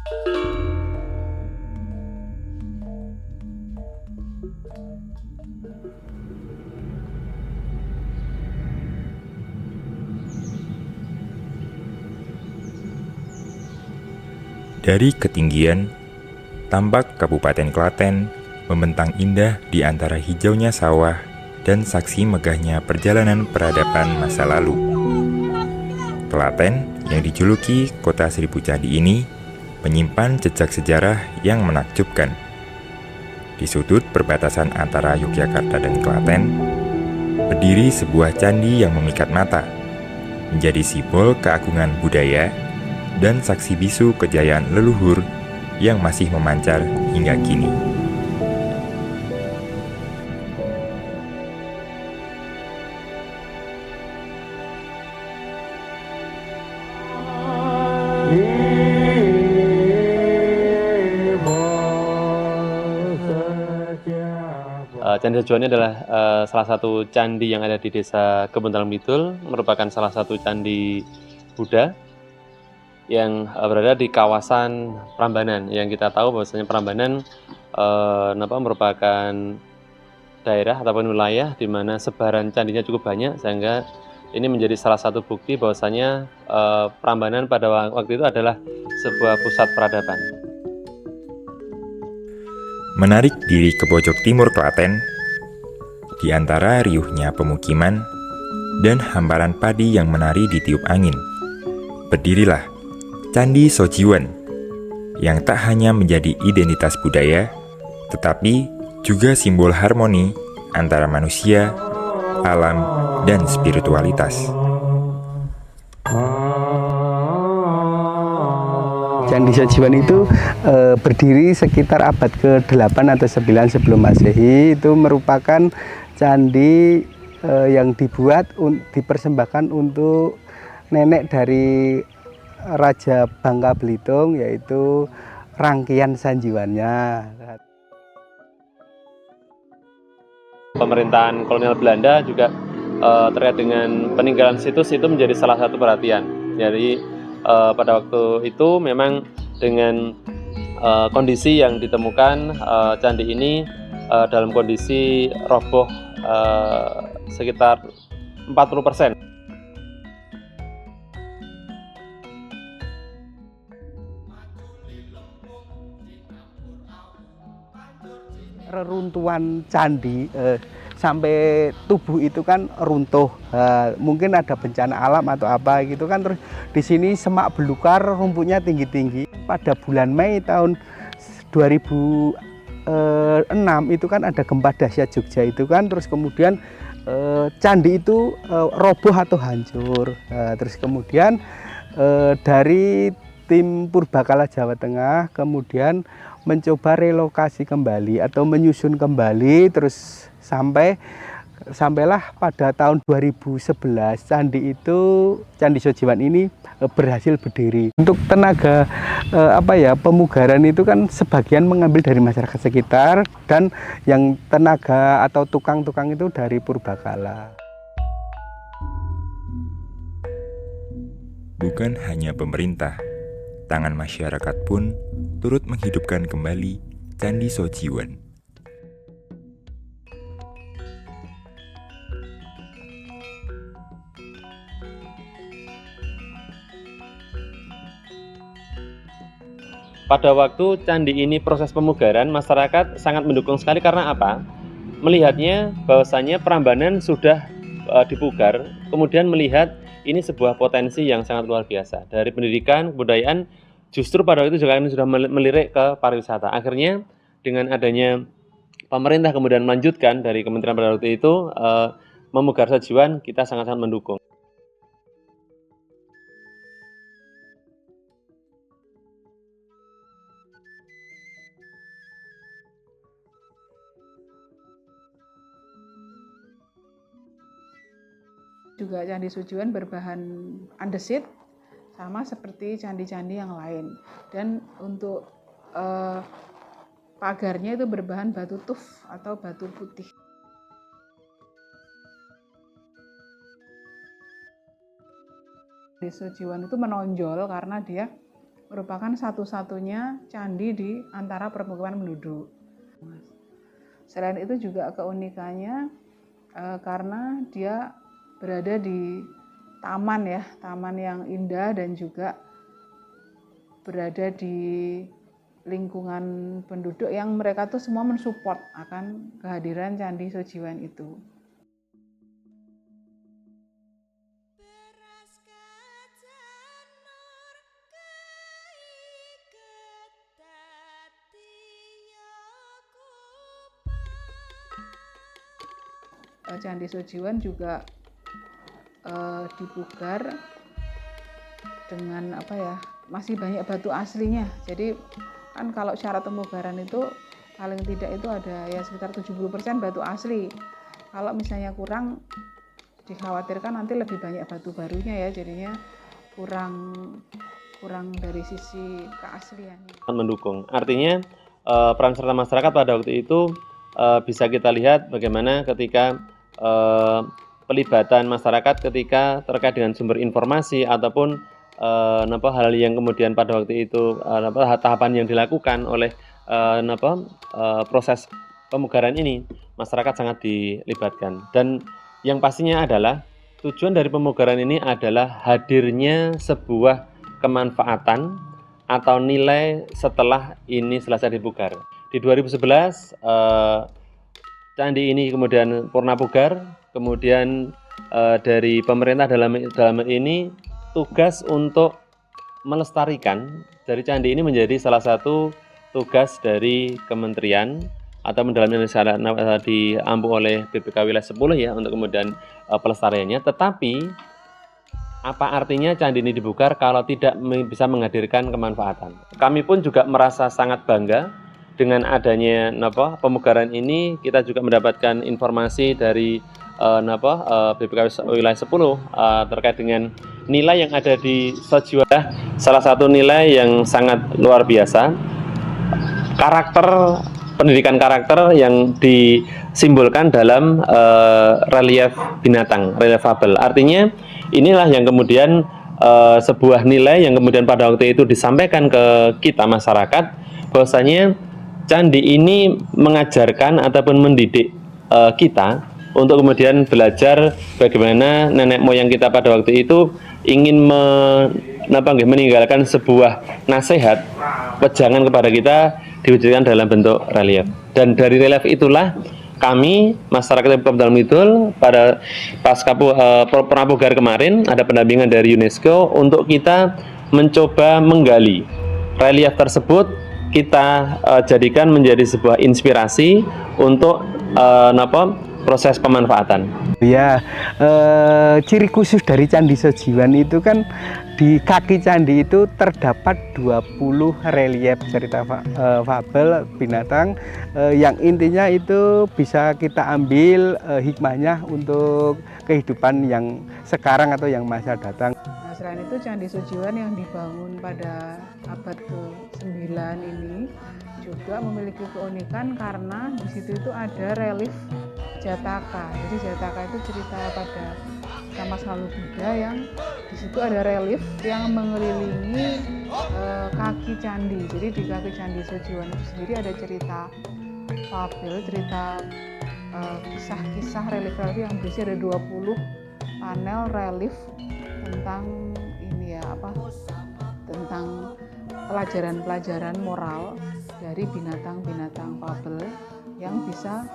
Dari ketinggian, tampak Kabupaten Klaten membentang indah di antara hijaunya sawah dan saksi megahnya perjalanan peradaban masa lalu. Klaten yang dijuluki Kota Seribu Candi ini menyimpan jejak sejarah yang menakjubkan. Di sudut perbatasan antara Yogyakarta dan Klaten, berdiri sebuah candi yang memikat mata, menjadi simbol keagungan budaya dan saksi bisu kejayaan leluhur yang masih memancar hingga kini. Candi Sajiwan ini adalah salah satu candi yang ada di Desa Kebon Bidul, merupakan salah satu candi Buddha yang berada di kawasan Prambanan. Yang kita tahu bahwasanya Prambanan merupakan daerah ataupun wilayah di mana sebaran candinya cukup banyak, sehingga ini menjadi salah satu bukti bahwasanya Prambanan pada waktu itu adalah sebuah pusat peradaban. Menarik diri ke pojok timur Klaten, di antara riuhnya pemukiman dan hamparan padi yang menari di tiup angin, berdirilah Candi Sojiwan yang tak hanya menjadi identitas budaya, tetapi juga simbol harmoni antara manusia, alam, dan spiritualitas. Candi Sajiwan itu berdiri sekitar abad ke-8 atau 9 sebelum Masehi. Itu merupakan candi yang dipersembahkan untuk nenek dari Raja Bangka Belitung, yaitu Rangkian Sanjiwannya. Pemerintahan kolonial Belanda juga terkait dengan peninggalan situs itu menjadi salah satu perhatian. Jadi pada waktu itu memang dengan kondisi yang ditemukan, candi ini dalam kondisi roboh sekitar 40%. Reruntuhan candi sampai tubuh itu kan runtuh, mungkin ada bencana alam atau apa gitu kan. Terus di sini semak belukar, rumputnya tinggi-tinggi. Pada bulan Mei tahun 2006 itu kan ada gempa dahsyat Jogja itu kan. Terus kemudian candi itu roboh atau hancur. Terus kemudian dari tim Purbakala Jawa Tengah kemudian mencoba relokasi kembali atau menyusun kembali, terus sampailah pada tahun 2011 Candi Sajiwan ini berhasil berdiri. Untuk tenaga pemugaran itu kan sebagian mengambil dari masyarakat sekitar, dan yang tenaga atau tukang-tukang itu dari Purbakala. Bukan hanya pemerintah, tangan masyarakat pun turut menghidupkan kembali Candi Sajiwan. Pada waktu candi ini proses pemugaran, masyarakat sangat mendukung sekali karena apa? Melihatnya bahwasannya Prambanan sudah dipugar, kemudian melihat ini sebuah potensi yang sangat luar biasa. Dari pendidikan, kebudayaan, justru pada waktu itu juga ini sudah melirik ke pariwisata. Akhirnya dengan adanya pemerintah kemudian melanjutkan dari Kementerian pada waktu itu memugar Sajiwan, kita sangat-sangat mendukung. Juga Candi Sajiwan berbahan andesit sama seperti candi-candi yang lain, dan untuk pagarnya itu berbahan batu tuf atau batu putih. Candi Sajiwan itu menonjol karena dia merupakan satu-satunya candi di antara permukiman penduduk. Selain itu juga keunikannya karena dia berada di taman ya, taman yang indah dan juga berada di lingkungan penduduk yang mereka tuh semua mensupport akan kehadiran Candi Sojiwan itu. Candi Sojiwan juga dipugar dengan masih banyak batu aslinya. Jadi kan kalau syarat pemugaran itu paling tidak itu ada ya sekitar 70% batu asli. Kalau misalnya kurang, dikhawatirkan nanti lebih banyak batu barunya ya, jadinya kurang dari sisi keasliannya. Mendukung. Artinya peran serta masyarakat pada waktu itu bisa kita lihat bagaimana ketika pelibatan masyarakat ketika terkait dengan sumber informasi ataupun hal yang kemudian pada waktu itu tahapan yang dilakukan oleh proses pemugaran ini, masyarakat sangat dilibatkan. Dan yang pastinya adalah tujuan dari pemugaran ini adalah hadirnya sebuah kemanfaatan atau nilai setelah ini selesai dipugar. Di 2011 candi ini kemudian purna pugar, kemudian dari pemerintah dalam ini tugas untuk melestarikan dari candi ini menjadi salah satu tugas dari kementerian atau dalam Indonesia diampu oleh BPK Wilayah 10 ya untuk kemudian pelestariannya. Tetapi apa artinya candi ini dipugar kalau tidak bisa menghadirkan kemanfaatan? Kami pun juga merasa sangat bangga dengan adanya pemugaran ini. Kita juga mendapatkan informasi dari BPK Wilayah 10 terkait dengan nilai yang ada di Sojiwan. Salah satu nilai yang sangat luar biasa, pendidikan karakter yang disimbolkan dalam relief binatang, relief fabel. Artinya inilah yang kemudian sebuah nilai yang kemudian pada waktu itu disampaikan ke kita masyarakat, bahwasanya candi ini mengajarkan ataupun mendidik kita untuk kemudian belajar bagaimana nenek moyang kita pada waktu itu ingin meninggalkan sebuah nasihat, wejangan kepada kita diwujudkan dalam bentuk relief. Dan dari relief itulah kami masyarakat Kabupaten Kidul pada pasca pramugar kemarin ada pendampingan dari UNESCO untuk kita mencoba menggali relief tersebut, kita jadikan menjadi sebuah inspirasi untuk proses pemanfaatan. Ya, ciri khusus dari Candi Sojiwan itu kan di kaki candi itu terdapat 20 relief cerita fabel binatang yang intinya itu bisa kita ambil hikmahnya untuk kehidupan yang sekarang atau yang masa datang. Nah, selain itu Candi Sojiwan yang dibangun pada abad ke-9 ini juga memiliki keunikan karena di situ itu ada relief Jataka. Jadi Jataka itu cerita pada masa lalu Buddha yang di situ ada relief yang mengelilingi kaki candi. Jadi di kaki Candi Sojiwan itu sendiri ada cerita fabel, cerita kisah-kisah relief-relief yang berisi ada 20 panel relief tentang tentang pelajaran-pelajaran moral dari binatang-binatang fabel yang bisa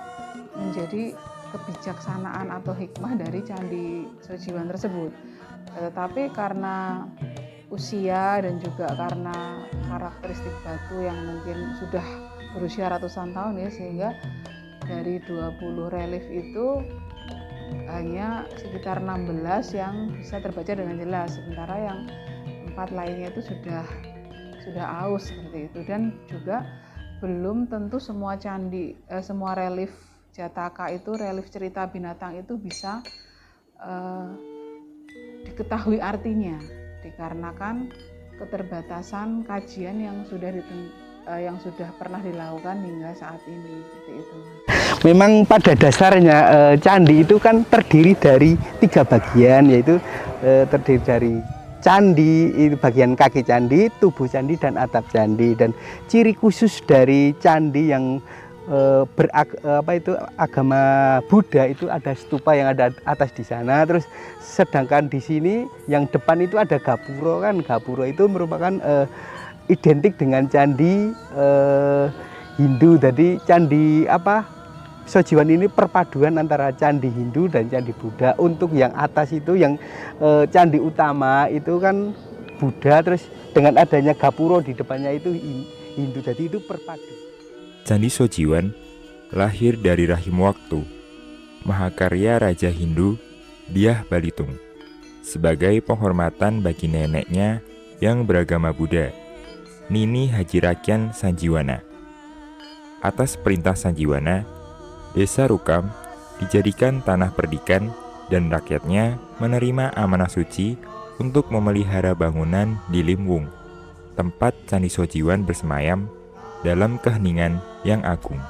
menjadi kebijaksanaan atau hikmah dari Candi Sojiwan tersebut. Tetapi karena usia dan juga karena karakteristik batu yang mungkin sudah berusia ratusan tahun ya, sehingga dari 20 relief itu hanya sekitar 16 yang bisa terbaca dengan jelas, sementara yang 4 lainnya itu sudah aus seperti itu. Dan juga belum tentu semua candi, semua relief Jataka itu, relief cerita binatang itu bisa diketahui artinya, dikarenakan keterbatasan kajian yang sudah pernah dilakukan hingga saat ini, seperti itu. Memang pada dasarnya candi itu kan terdiri dari 3 bagian, yaitu terdiri dari candi, itu bagian kaki candi, tubuh candi, dan atap candi. Dan ciri khusus dari candi yang agama Buddha itu ada stupa yang ada atas di sana. Terus sedangkan di sini yang depan itu ada gapuro kan. Gapuro itu merupakan identik dengan candi Hindu. Jadi candi Sojiwan ini perpaduan antara candi Hindu dan candi Buddha. Untuk yang atas itu yang candi utama itu kan Buddha, terus dengan adanya gapuro di depannya itu Hindu. Jadi itu perpadu. Candi Sojiwan lahir dari rahim waktu, mahakarya Raja Hindu Dyah Balitung, sebagai penghormatan bagi neneknya yang beragama Buddha, Nini Hajirakian Sanjiwana. Atas perintah Sanjiwana, Desa Rukam dijadikan tanah perdikan dan rakyatnya menerima amanah suci untuk memelihara bangunan di Limwung, tempat Candi Sojiwan bersemayam dalam keheningan yang agung.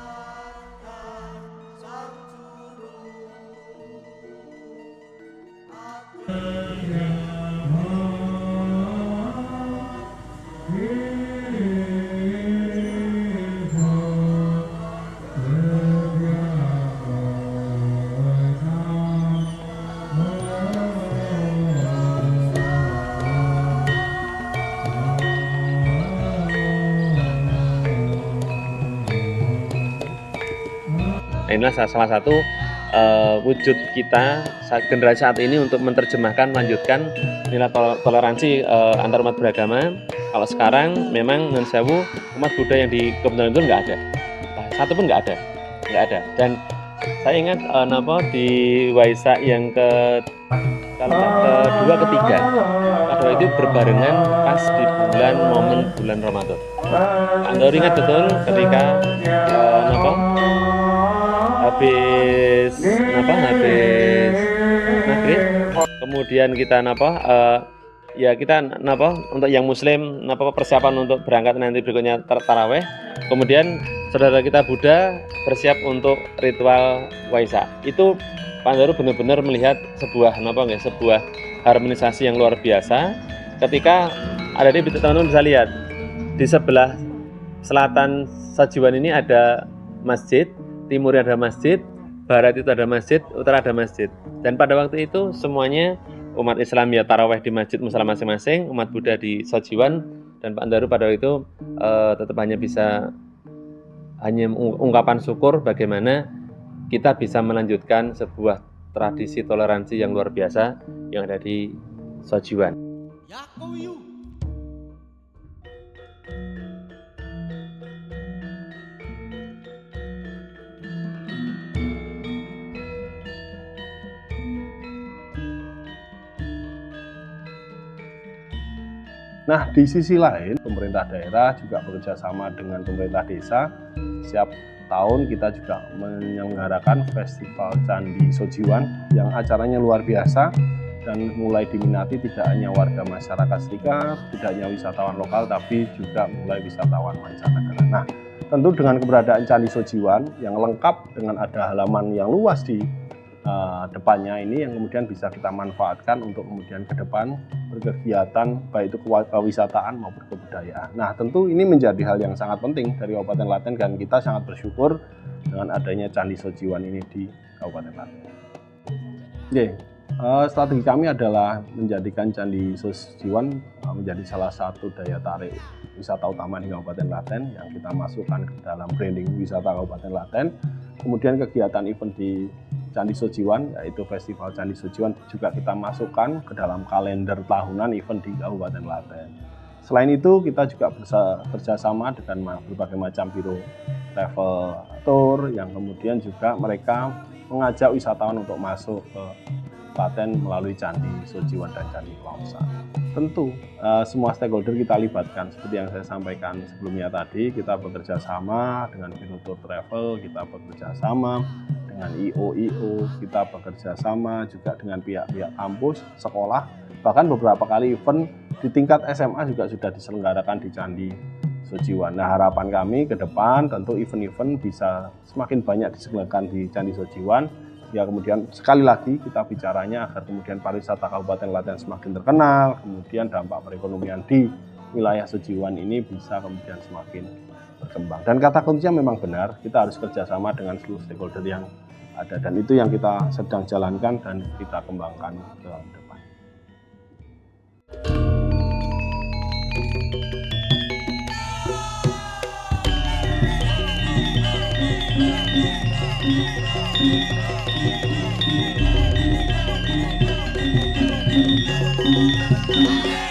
Nah, inilah salah satu wujud kita generasi saat ini untuk menerjemahkan, melanjutkan nilai toleransi antar umat beragama. Kalau sekarang memang Nun Sewu, umat Buddha yang di Kabupaten itu nggak ada, satu pun nggak ada. Dan saya ingat di Waisak yang kedua ketiga, pada itu berbarengan pas di bulan Ramadan. Anda ingat betul ketika habis maghrib, kemudian kita untuk yang muslim persiapan untuk berangkat nanti berikutnya taraweh, kemudian saudara kita Buddha bersiap untuk ritual Waisak. Itu Pak Andaru benar-benar melihat sebuah harmonisasi yang luar biasa ketika ada di teman-teman bisa lihat di sebelah selatan Sojiwan ini ada masjid, timurnya ada masjid, barat itu ada masjid, utara ada masjid. Dan pada waktu itu semuanya umat Islam ya taraweh di masjid musala masing-masing, umat Buddha di Sojiwan, dan Pak Andaru pada waktu itu tetap hanya ungkapan syukur bagaimana kita bisa melanjutkan sebuah tradisi toleransi yang luar biasa yang ada di Sojiwan. Nah, di sisi lain, pemerintah daerah juga bekerja sama dengan pemerintah desa. Setiap tahun kita juga menyelenggarakan Festival Candi Sojiwan yang acaranya luar biasa dan mulai diminati tidak hanya warga masyarakat sekitar, tidak hanya wisatawan lokal, tapi juga mulai wisatawan mancanegara. Nah, tentu dengan keberadaan Candi Sojiwan yang lengkap dengan ada halaman yang luas di depannya ini yang kemudian bisa kita manfaatkan untuk kemudian ke depan berkegiatan baik itu kewisataan maupun kebudayaan. Nah, tentu ini menjadi hal yang sangat penting dari Kabupaten Klaten dan kita sangat bersyukur dengan adanya Candi Sojiwan ini di Kabupaten Klaten. Strategi kami adalah menjadikan Candi Sojiwan menjadi salah satu daya tarik wisata utama di Kabupaten Klaten yang kita masukkan ke dalam branding wisata Kabupaten Klaten. Kemudian kegiatan event di Candi Sojiwan, yaitu Festival Candi Sojiwan juga kita masukkan ke dalam kalender tahunan event di Kabupaten Klaten. Selain itu, kita juga bekerjasama dengan berbagai macam biro travel tour yang kemudian juga mereka mengajak wisatawan untuk masuk ke Klaten melalui Candi Sojiwan dan Candi Longsan. Tentu semua stakeholder kita libatkan, seperti yang saya sampaikan sebelumnya tadi, kita bekerja sama dengan biro tour travel, kita bekerja sama dengan IO, kita bekerja sama juga dengan pihak-pihak kampus, sekolah, bahkan beberapa kali event di tingkat SMA juga sudah diselenggarakan di Candi Sojiwan. Nah, harapan kami ke depan tentu event-event bisa semakin banyak diselenggarakan di Candi Sojiwan Ya kemudian sekali lagi kita bicaranya agar kemudian pariwisata Kabupaten Klaten semakin terkenal, kemudian dampak perekonomian di wilayah Sujiwan ini bisa kemudian semakin berkembang. Dan kata kuncinya memang benar, kita harus kerjasama dengan seluruh stakeholder yang ada, dan itu yang kita sedang jalankan dan kita kembangkan ke depan. Thank you.